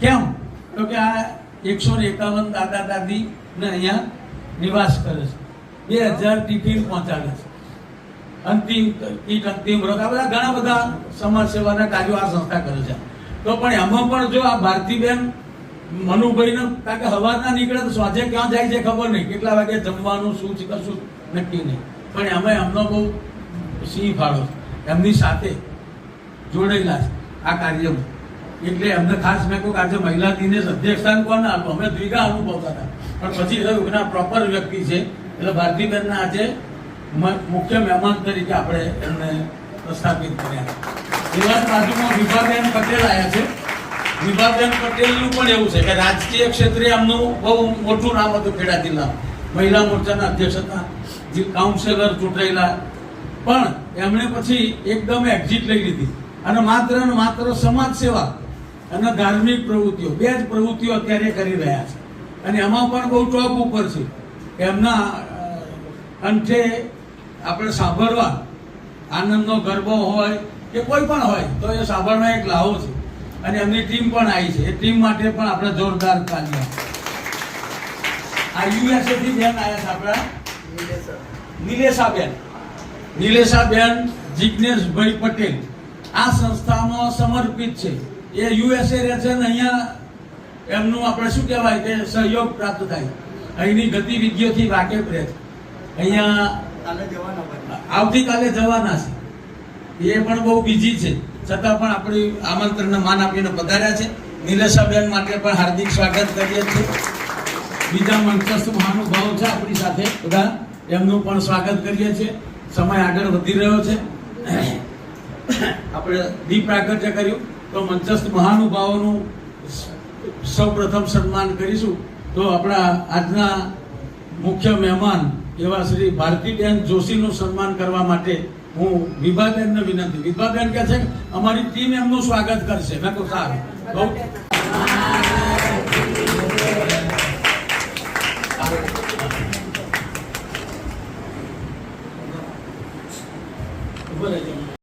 કેમ? તો કે આ 151 દાદા દાદી ને અહીંયા નિવાસ કરે છે, 2000 ટિફિન પહોંચાડે છે, અંતિમ કીટ, અંતિમ વ્રત, આ બધા ઘણા બધા સમાજ સેવાના કાર્યો આ સંસ્થા કરે છે. તો પણ એમાં પણ જો આ ભારતીબેન મનુભાઈને, કારણ કે સવારના નીકળે તો સાંજે ક્યાં જાય છે ખબર નહીં, કેટલા વાગે જમવાનું શું છે કશું નક્કી નહીં, પણ એમાં એમનો બહુ સિંહ ફાળો છે, એમની સાથે જોડેલા છે આ કાર્યમાં. એટલે એમને ખાસ મેં કહ્યું આજે મહિલા દિનેશ અધ્યક્ષસ્થાન કોને આપ્યું, અમે દ્વિગા અનુભવતા હતા, પણ પછી થયું કે પ્રોપર વ્યક્તિ છે એટલે ભારતીબેનના આજે મુખ્ય મહેમાન તરીકે આપણે એમને પ્રસ્થાપિત કર્યા. એવા જ બાજુમાં વિભાબેન પટેલ આવ્યા છે. વિભાબેન પટેલનું પણ એવું છે કે રાજકીય ક્ષેત્રે એમનું બહુ મોટું નામ હતું. ખેડા જિલ્લા મહિલા મોરચાના અધ્યક્ષ હતા, કાઉન્સિલર ચૂંટાયેલા, પણ એમણે પછી એકદમ એક્ઝિટ લઈ લીધી અને માત્ર ને માત્ર સમાજ સેવા અને ધાર્મિક પ્રવૃત્તિઓ, બે જ પ્રવૃત્તિઓ અત્યારે કરી રહ્યા છે. અને એમાં પણ બહુ ટોપ ઉપર છે. એમના કંઠે આપણે સાંભળવા આનંદનો ગરબો હોય કે કોઈ પણ હોય તો એ સાંભળવા એક લાવો છે. અને એમની ટીમ પણ આવી છે, એ ટીમ માટે પણ આપણે જોરદાર તાલીમ. આ યુએસએ થી બેન આવ્યા છે આપણા નિલેશાબેન જિજ્ઞેશભાઈ પટેલ. આ સંસ્થામાં સમર્પિત છે. એ યુએસએ રહે છે ને અહીંયા એમનું આપણે શું કહેવાય કે સહયોગ પ્રાપ્ત થાય. અહીંની ગતિવિધિઓથી વાકેફ રહે છે. અહીંયા આવતીકાલે જવાના છે, એ પણ બહુ બીજી છે, છતાં પણ આપણી આમંત્રણને માન આપીને પધાર્યા છે. નિલેશાબેન માટે પણ હાર્દિક સ્વાગત કરીએ છીએ. બીજા મંચસ્થ મહાનુભાવો છે આપણી સાથે બધા, એમનું પણ સ્વાગત કરીએ છીએ. સમય આગળ વધી રહ્યો છે, આપણે દીપ પ્રાગટ્ય કર્યું તો મંચસ્થ મહાનુભાવોનું સૌ પ્રથમ સન્માન કરીશું. તો આપણા આજના મુખ્ય મહેમાન એવા શ્રી ભારતીબેન જોશીનું સન્માન કરવા માટે હું વિભાબેનને વિનંતી. વિભાબેન કહે છે અમારી ટીમ એમનું સ્વાગત કરશે. મેં કહું સારું, બહુ